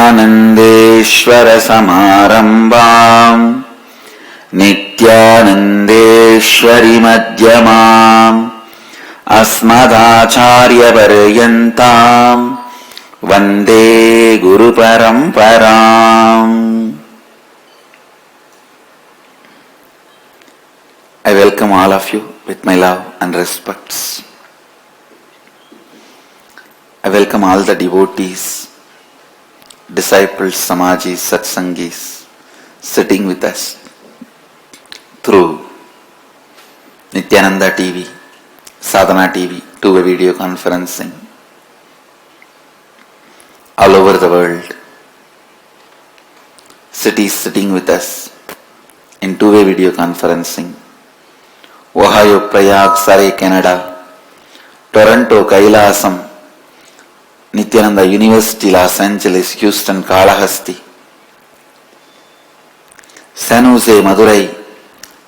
Nityanandeshwara Samarambam Nityanandeshwari Madhyamam Asmadacharya Paryantam Vande Guru Paramparam. I welcome all of you with my love and respects. I welcome all the devotees, disciples, samajis, satsangis sitting with us through Nithyananda TV, Sadhana TV, two-way video conferencing all over the world. Cities sitting with us in two-way video conferencing. Ohio, Prayag, Surrey, Canada, Toronto, KAILASA, Nithyananda University, Los Angeles, Houston, Kalahasti, San Jose, Madurai,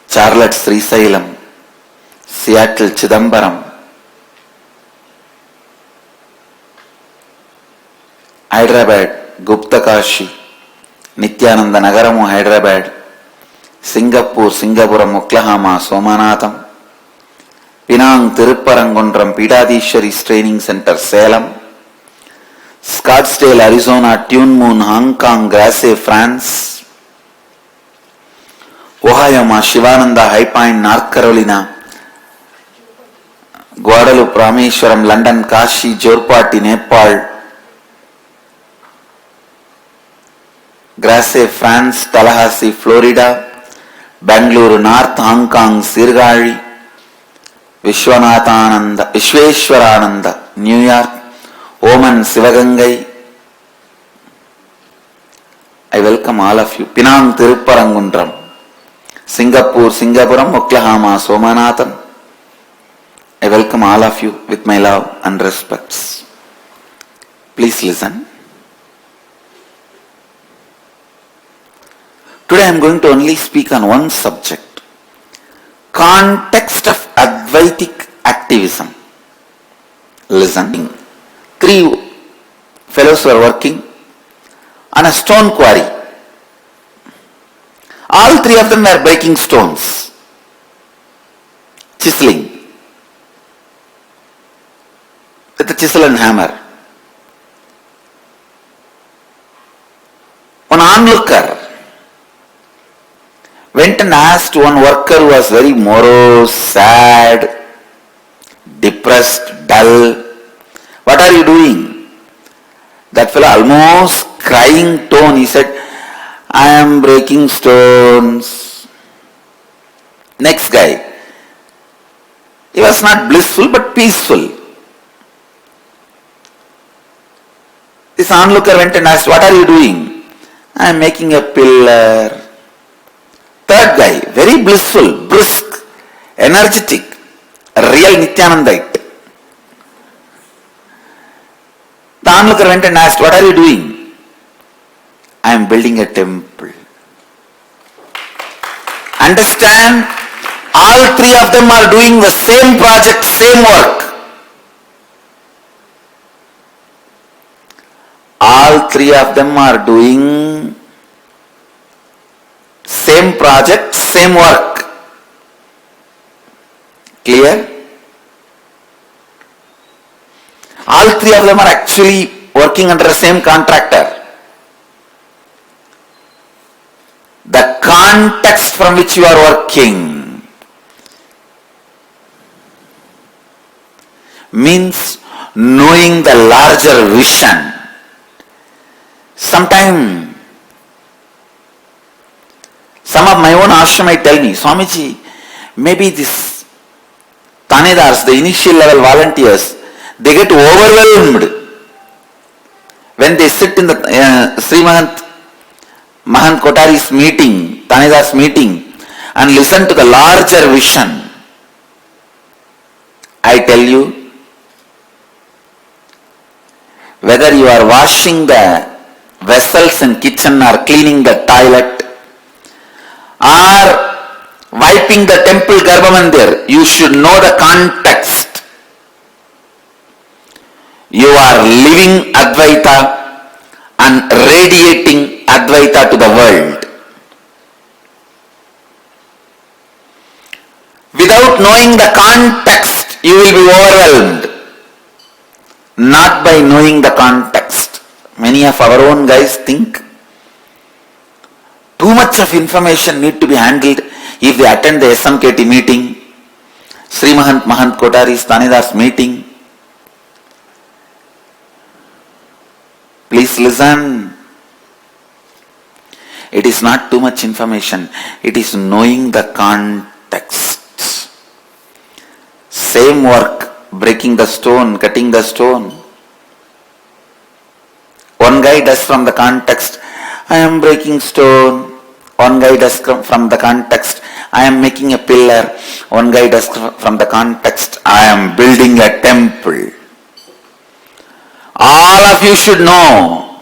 Charlotte, Srisailam, Seattle, Chidambaram, Hyderabad, Guptakashi, Nithyananda Nagaramu, Hyderabad, Singapore, Singapuram, Oklahoma, Somanatham, Penang, Tirupparangundram, Pidadishwari's Training Center, Salem, Scottsdale, Arizona, Tune Moon, Hong Kong, Grasse, France, Ohio, Shivananda, High Point, North Carolina, Guadalupe, Rameshwaram, London, Kashi, Jorpati, Nepal, Grasse, France, Tallahassee, Florida, Bangalore, North Hong Kong, Sirgari, Vishweshwarananda, New York, Oman, Sivagangai. I welcome all of you. Penang, Tirupparangundram, Singapore, Singapuram, Oklahoma, Somanatham. I welcome all of you with my love and respects. Please listen. Today I am going to only speak on one subject. Context of Advaitic Activism. Listen. 3 fellows were working on a stone quarry. All 3 of them were breaking stones, chiseling with a chisel and hammer. One onlooker went and asked one worker who was very morose, sad, depressed, dull, "What are you doing?" That fellow, almost crying tone, he said, "I am breaking stones." Next guy, he was not blissful but peaceful. This onlooker went and asked, "What are you doing?" "I am making a pillar." Third guy, very blissful, brisk, energetic, a real Nithyanandite. The onlooker went and asked, "What are you doing?" "I am building a temple." Understand? All 3 of them are doing the same project, same work. All 3 of them are doing same project, same work. Clear? All 3 of them are actually working under the same contractor. The context from which you are working means knowing the larger vision. Sometimes some of my own ashramai tell me, "Swamiji, maybe this Tanedars, the initial level volunteers, they get overwhelmed when they sit in the Mahant Kotari's meeting, Tanedar's meeting, and listen to the larger vision." I tell you, whether you are washing the vessels in kitchen or cleaning the toilet or wiping the temple Garbhamandir, you should know the context. You are living Advaita and radiating Advaita to the world. Without knowing the context, you will be overwhelmed. Not by knowing the context. Many of our own guys think too much of information need to be handled if they attend the SMKT meeting, Sri Mahant Kotari Stanidar's meeting. Please listen. It is not too much information. It is knowing the context. Same work, breaking the stone, cutting the stone. One guy does from the context, I am breaking stone. One guy does from the context, I am making a pillar. One guy does from the context, I am building a temple. All of you should know.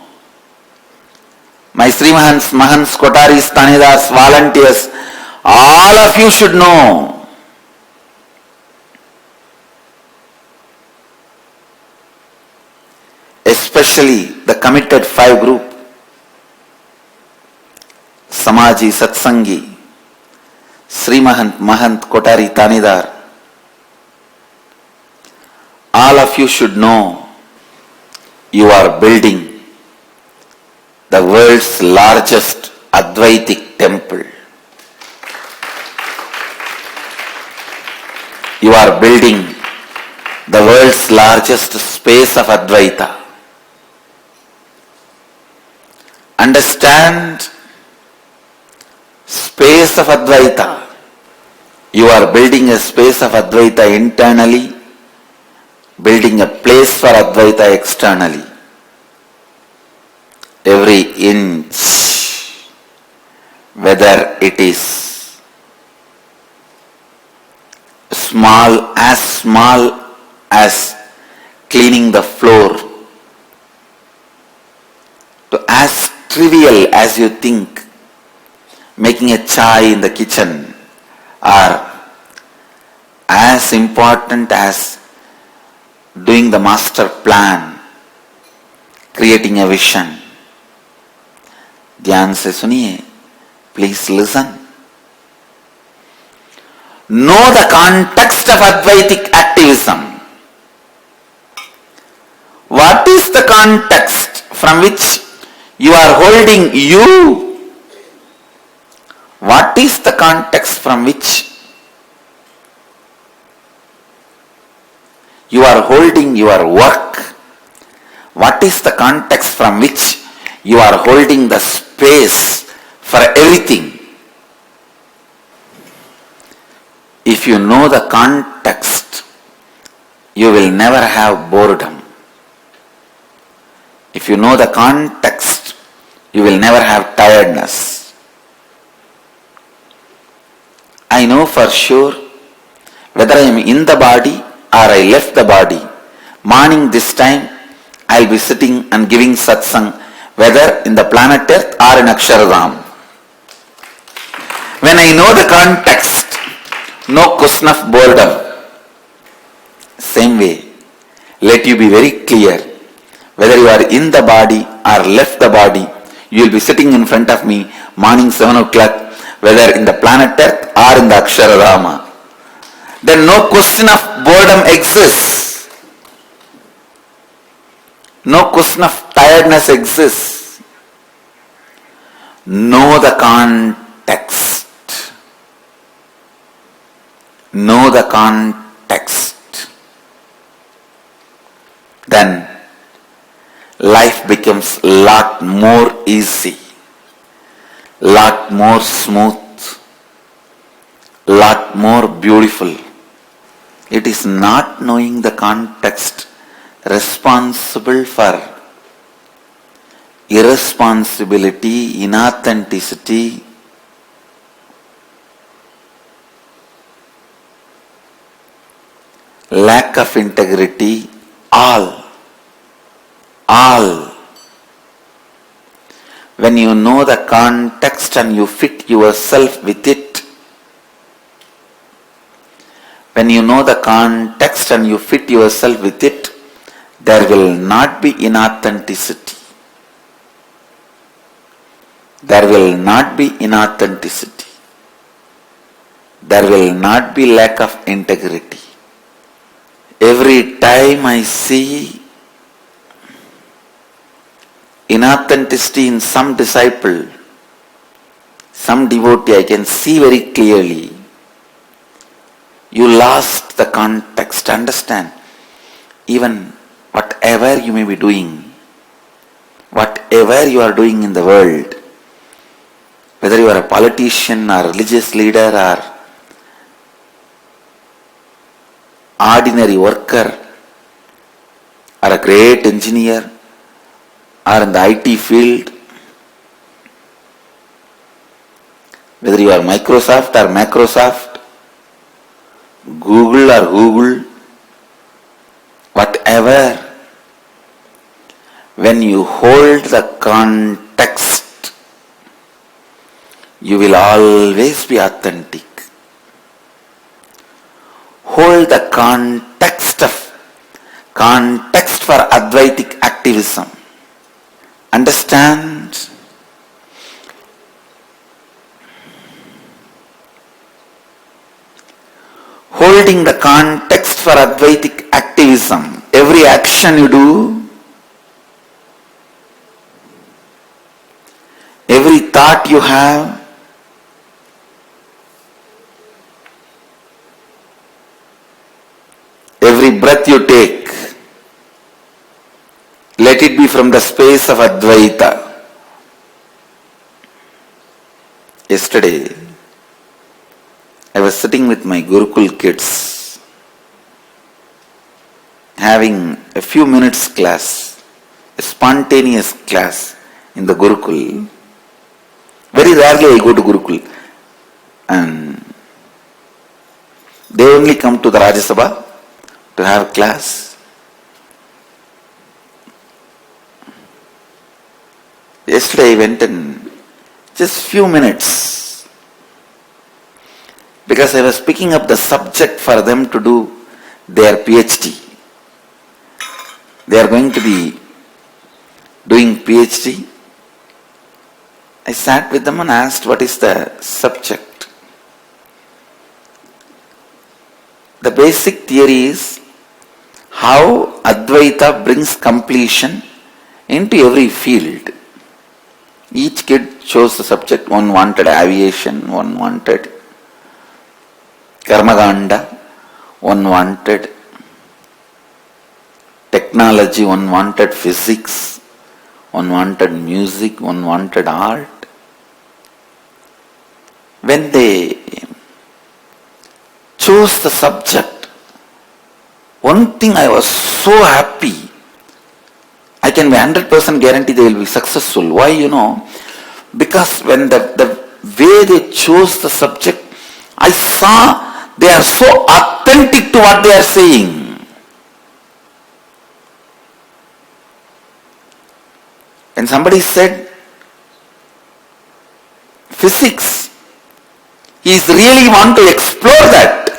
My Sri Mahants Kotaris, Tanidars, volunteers, all of you should know. Especially the committed 5 group, Samaji, Satsangi, Sri Mahant Kotari Tanidar. All of you should know you are building the world's largest Advaitic temple. You are building the world's largest space of Advaita. Understand space of Advaita. You are building a space of Advaita internally, building a place for Advaita externally. Every inch, whether it is small as cleaning the floor, to as trivial as you think, making a chai in the kitchen, are as important as doing the master plan, creating a vision. ध्यान से सुनिए, please listen. Know the context of Advaitic activism. What is the context from which you are holding you? What is the context from which you are holding your work? What is the context from which you are holding the space for everything? If you know the context, you will never have boredom. If you know the context, you will never have tiredness. I know for sure whether I am in the body or I left the body. Morning this time, I will be sitting and giving satsang, whether in the planet Earth or in Aksharadham. When I know the context, no question of boredom. Same way, let you be very clear, whether you are in the body or left the body, you will be sitting in front of me morning 7 o'clock, whether in the planet Earth or in the Aksharadhama. Then no question of boredom exists. No question of tiredness exists. Know the context. Know the context. Then life becomes lot more easy, lot more smooth, lot more beautiful. It is not knowing the context responsible for irresponsibility, inauthenticity, lack of integrity, all. When you know the context and you fit yourself with it, when you know the context and you fit yourself with it, there will not be inauthenticity. there will not be inauthenticity. There will not be lack of integrity. Every time I see inauthenticity in some disciple, some devotee, I can see very clearly, you lost the context. Understand, even whatever you may be doing, whatever you are doing in the world, whether you are a politician or religious leader or ordinary worker or a great engineer or in the IT field, whether you are Microsoft or Macrosoft, Google or Google, whatever, when you hold the context, you will always be authentic. Hold the context for Advaitic activism. Understand? Holding the context for Advaitic activism, every action you do, every thought you have, every breath you take, let it be from the space of Advaita. Yesterday, I was sitting with my Gurukul kids, having a few minutes class, a spontaneous class in the Gurukul. Very rarely I go to Gurukul, and they only come to the Rajya Sabha to have class. Yesterday I went in just few minutes because I was picking up the subject for them to do their PhD. They are going to be doing PhD. I sat with them and asked, what is the subject? The basic theory is how Advaita brings completion into every field. Each kid chose the subject. One wanted aviation, one wanted Karmaganda, one wanted technology, one wanted physics, one wanted music, one wanted art. When they chose the subject, one thing I was so happy, I can be 100% guarantee they will be successful. Why, because when the way they chose the subject, I saw they are so authentic to what they are saying. When somebody said physics, he is really want to explore that.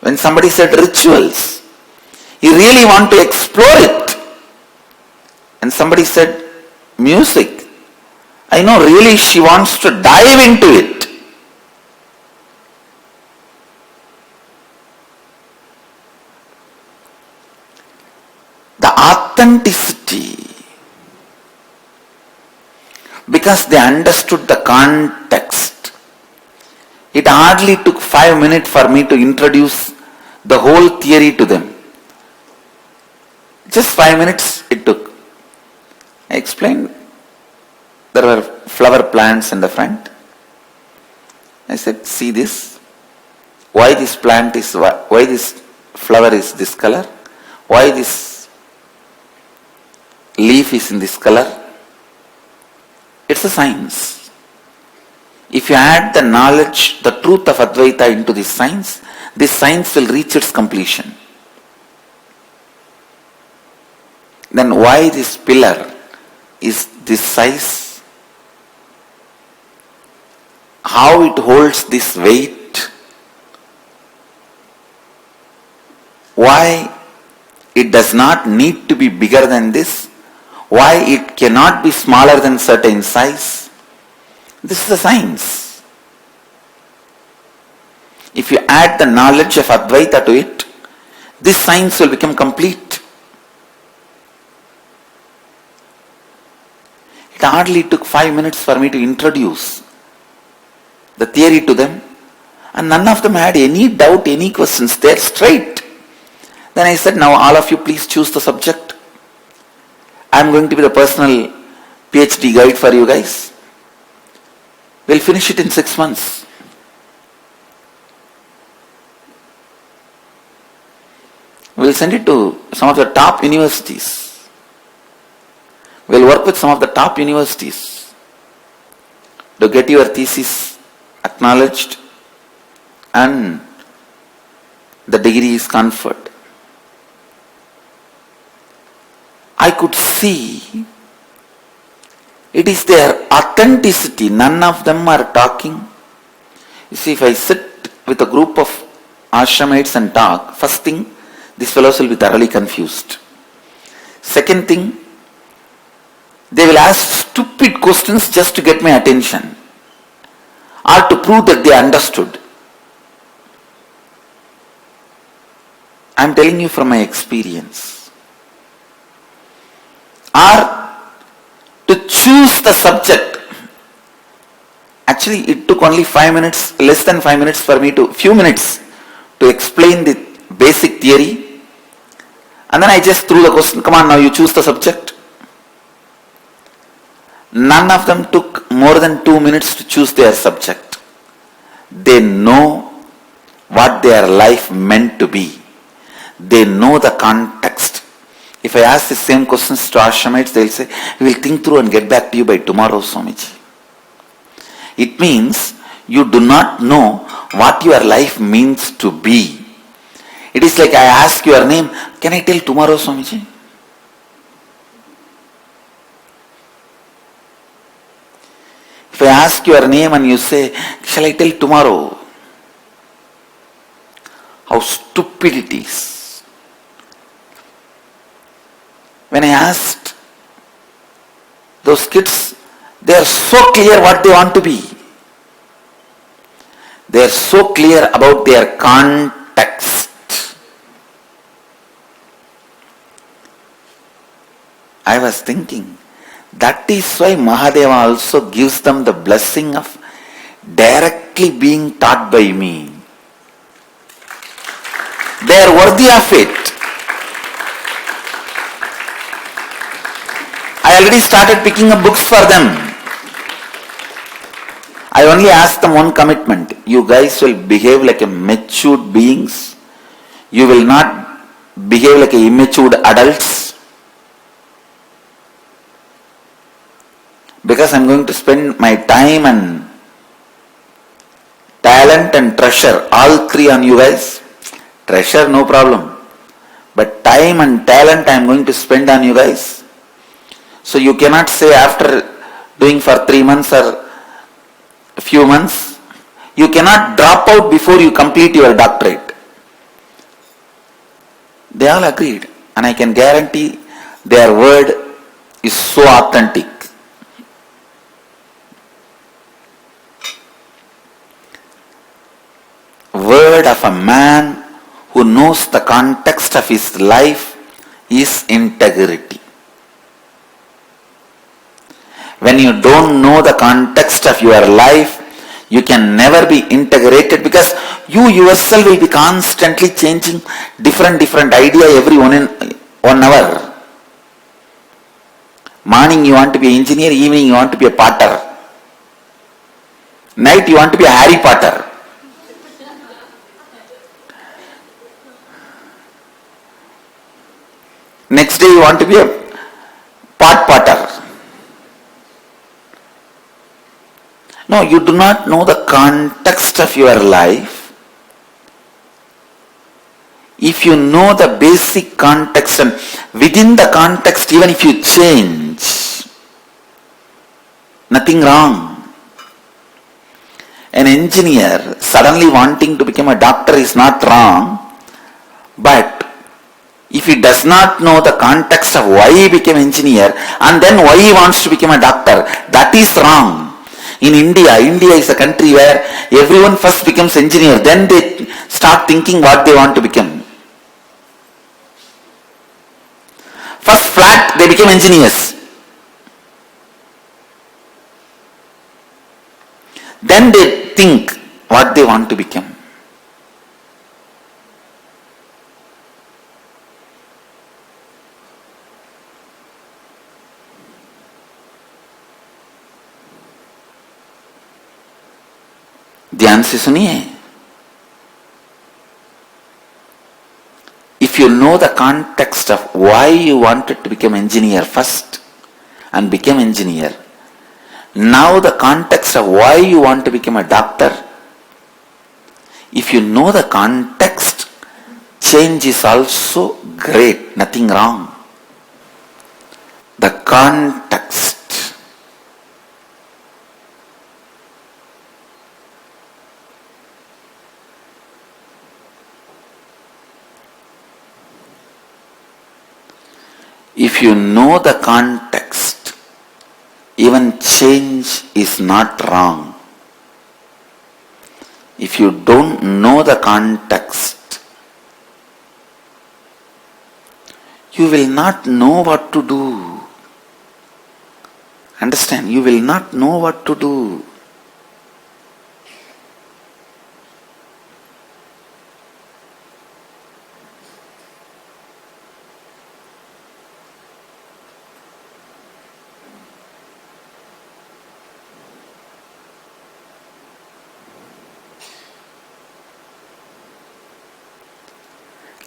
When somebody said rituals, he really want to explore it. And somebody said music, I know really she wants to dive into it. The authenticity, because they understood the context. It hardly took 5 minutes for me to introduce the whole theory to them. Just 5 minutes it took. I explained there were flower plants in the front. I said, see this, why this flower is this color, why this leaf is in this color. It's a science. If you add the knowledge, the truth of Advaita into this science will reach its completion. Then why this pillar is this size? How it holds this weight? Why it does not need to be bigger than this? Why it cannot be smaller than certain size? This is a science. If you add the knowledge of Advaita to it, this science will become complete. It hardly took 5 minutes for me to introduce the theory to them, and none of them had any doubt, any questions. They're straight. Then I said, now all of you please choose the subject. I'm going to be the personal PhD guide for you guys. We'll finish it in 6 months. We'll send it to some of the top universities. We'll work with some of the top universities to get your thesis acknowledged and the degree is conferred. I could see it is their authenticity. None of them are talking. You see, if I sit with a group of ashramites and talk, first thing, these fellows will be thoroughly confused. Second thing, they will ask stupid questions just to get my attention or to prove that they understood. I am telling you from my experience. Or to choose the subject. Actually, it took only 5 minutes, less than 5 minutes for me to, few minutes to explain the basic theory. And then I just threw the question, come on now, you choose the subject. None of them took more than 2 minutes to choose their subject. They know what their life meant to be. They know the context. If I ask the same questions to ashramites, they will say, we will think through and get back to you by tomorrow, Swamiji. It means you do not know what your life means to be. It is like I ask your name, can I tell tomorrow, Swamiji? If I ask your name and you say, shall I tell tomorrow? How stupid it is. When I asked those kids, they are so clear what they want to be. They are so clear about their context. I was thinking, that is why Mahadeva also gives them the blessing of directly being taught by me. They are worthy of it. I already started picking up books for them. I only asked them one commitment. You guys will behave like a matured beings. You will not behave like a immature adults. Because I'm going to spend my time and talent and treasure, all three on you guys. Treasure, no problem. But time and talent I'm going to spend on you guys. So you cannot say after doing for 3 months or a few months, you cannot drop out before you complete your doctorate. They all agreed, and I can guarantee their word is so authentic. Word of a man who knows the context of his life is integrity. When you don't know the context of your life, you can never be integrated because you yourself will be constantly changing different idea every 1 hour. Morning you want to be an engineer, evening you want to be a potter. Night you want to be a Harry Potter. Next day you want to be a potter. No, you do not know the context of your life. If you know the basic context and within the context, even if you change, nothing wrong. An engineer suddenly wanting to become a doctor is not wrong, but if if he does not know the context of why he became engineer and then why he wants to become a doctor, that is wrong. In India is a country where everyone first becomes engineer, then they start thinking what they want to become. First flat, they became engineers. Then they think what they want to become. ध्यान से सुनिए. If you know the context of why you wanted to become engineer first and became engineer, now the context of why you want to become a doctor, if you know the context, change is also great, nothing wrong. The context. If you know the context, even change is not wrong. If you don't know the context, you will not know what to do. Understand? You will not know what to do.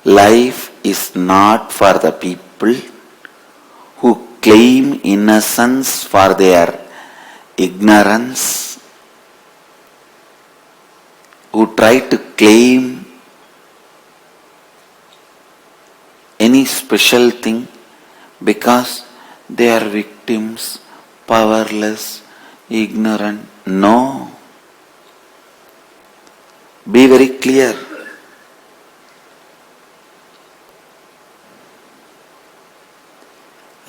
Life is not for the people who claim innocence for their ignorance, who try to claim any special thing because they are victims, powerless, ignorant. No. Be very clear.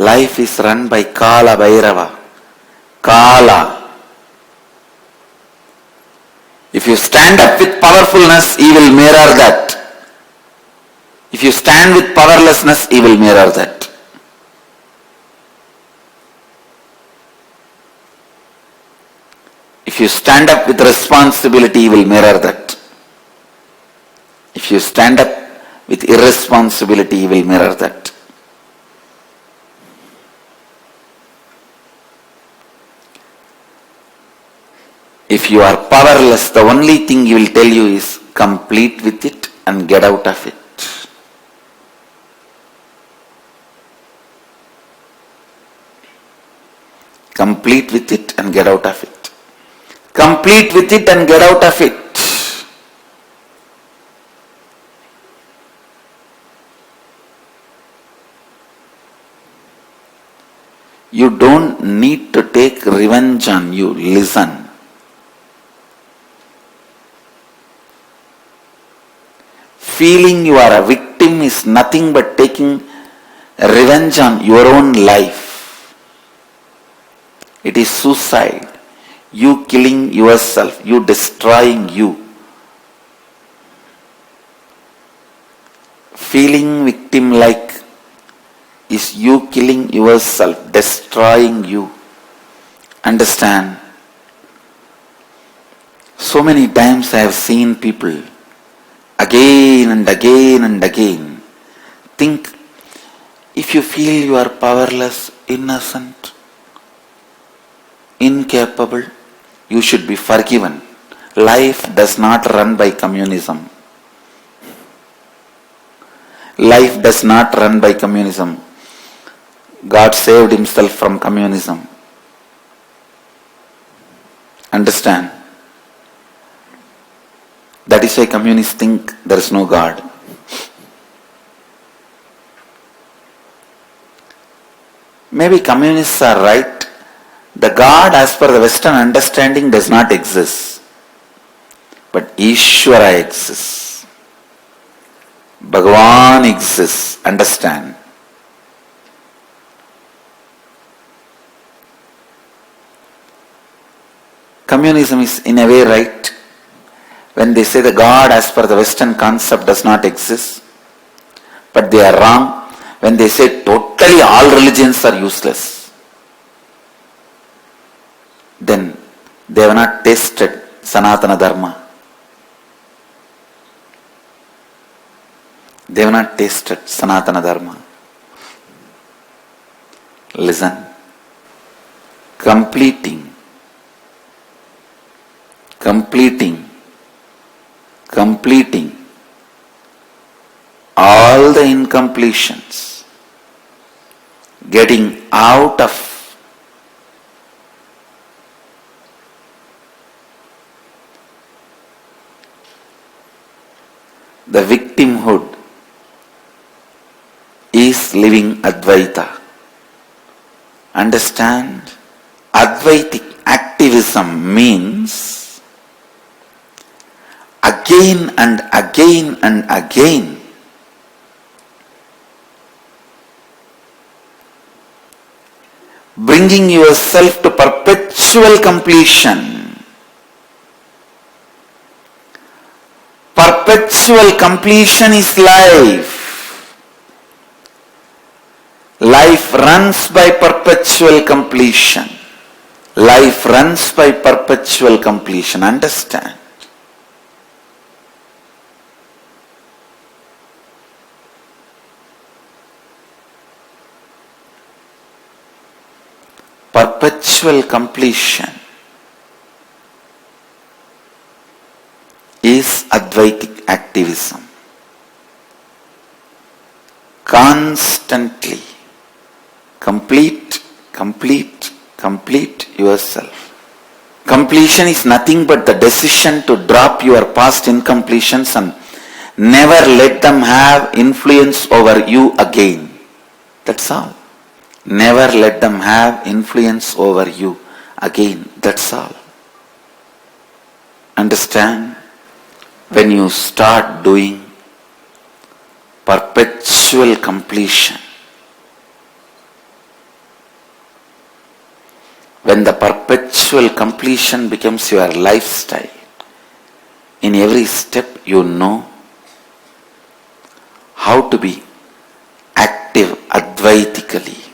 Life is run by Kala Bhairava. Kala. If you stand up with powerfulness, he will mirror that. If you stand with powerlessness, he will mirror that. If you stand up with responsibility, he will mirror that. If you stand up with irresponsibility, he will mirror that. If you are powerless, the only thing he will tell you is complete with it and get out of it. Complete with it and get out of it. Complete with it and get out of it. You don't need to take revenge on you. Listen. Feeling you are a victim is nothing but taking revenge on your own life. It is suicide. You killing yourself, you destroying you. Feeling victim-like is you killing yourself, destroying you. Understand? So many times I have seen people again and again and again think, if you feel you are powerless, innocent, incapable, you should be forgiven. Life does not run by communism. Life does not run by communism. God saved himself from communism. Understand? That is why communists think there is no God. Maybe communists are right. The God as per the Western understanding does not exist. But Ishvara exists. Bhagavan exists. Understand? Communism is in a way right when they say the God as per the Western concept does not exist. But they are wrong when they say totally all religions are useless. Then they have not tasted Sanatana Dharma. They have not tasted Sanatana Dharma. Listen. Completing all the incompletions, getting out of the victimhood is living Advaita. Understand? Advaitic activism means again and again and again bringing yourself to perpetual completion. Perpetual completion is life. Life runs by perpetual completion. Life runs by perpetual completion. Understand? Perpetual completion is Advaitic activism. Constantly complete yourself. Completion is nothing but the decision to drop your past incompletions and never let them have influence over you again. That's all. Never let them have influence over you again. That's all. Understand? When you start doing perpetual completion, when the perpetual completion becomes your lifestyle, in every step you know how to be active Advaitically.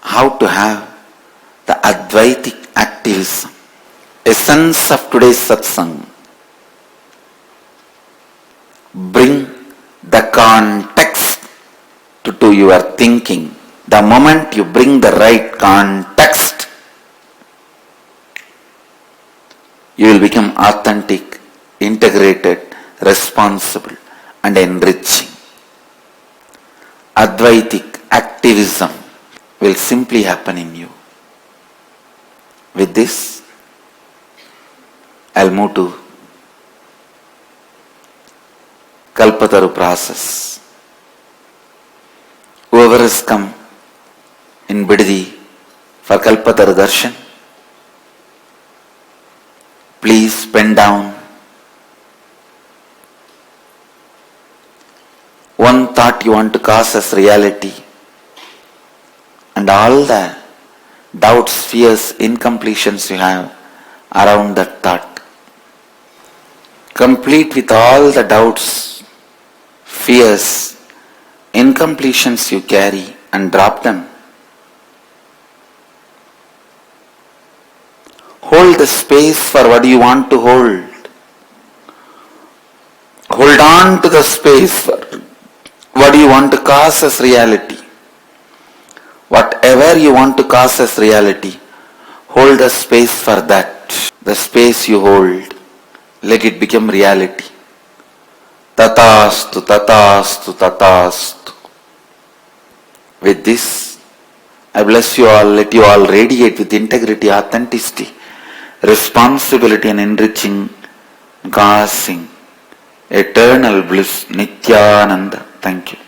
How to have the Advaitic activism. Essence of today's satsang. Bring the context to your thinking. The moment you bring the right context, you will become authentic, integrated, responsible and enriching. Advaitic activism will simply happen in you. With this, I'll move to Kalpataru process. Whoever has come in Bidadi for Kalpataru darshan, please pen down one thought you want to cause as reality and all the doubts, fears, incompletions you have around that thought. Complete with all the doubts, fears, incompletions you carry and drop them. Hold the space for what you want to hold. Hold on to the space for what you want to cause as reality. Whatever you want to cause as reality, hold the space for that. The space you hold, let it become reality. Tatastu, tatastu, tatastu. With this, I bless you all, let you all radiate with integrity, authenticity, responsibility and enriching, causing eternal bliss, Nithyananda. Thank you.